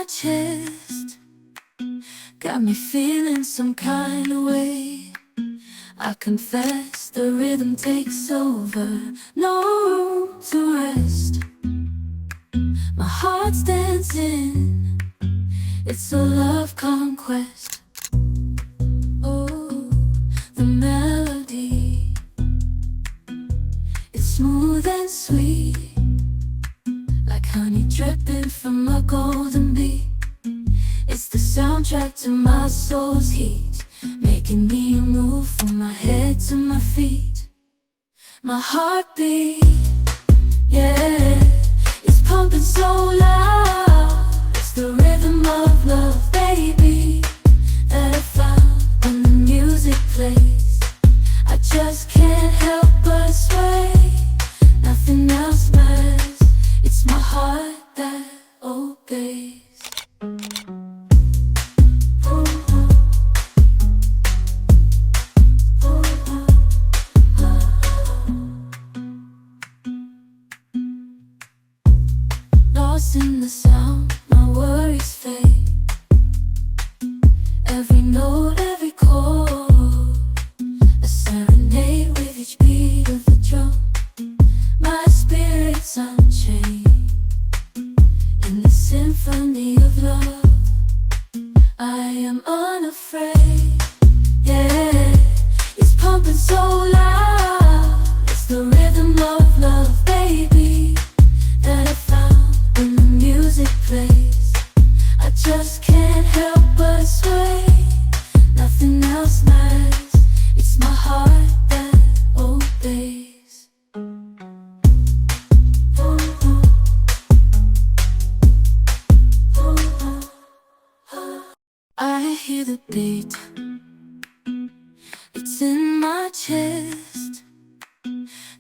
my chest, got me feeling some kind of way. I confess the rhythm takes over, no room to rest. My heart's dancing, it's a love conquest. Oh, the melody, it's smooth and sweet, like honey dripping from a golden bee. It's the soundtrack to my soul's heat, making me move from my head to my feet. My heartbeat, yeah, it's pumping so loud. It's the rhythm of love, baby, that I found when the music plays. I just can't help but sway. Nothing else matters, it's my heart that obeys. Lost in the sound, my worries fade. Every note, every chord, a serenade with each beat of the drum. My spirit's unchained in the symphony of love. I am unafraid, yeah, it's pumping so loud. It's the rhythm of love, baby, that I found when the music plays. I just can't help but sway. Nothing else matters, it's my heart that obeys. I hear the beat, it's in my chest,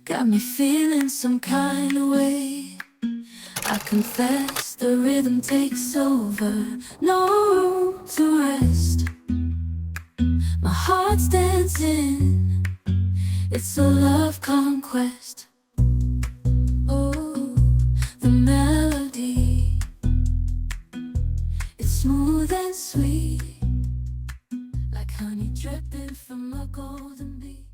got me feeling some kind of way. I confess the rhythm takes over, no room to rest. My heart's dancing, it's a love conquest. Oh, the melody, it's smooth and sweet, like honey dripping from a golden bee.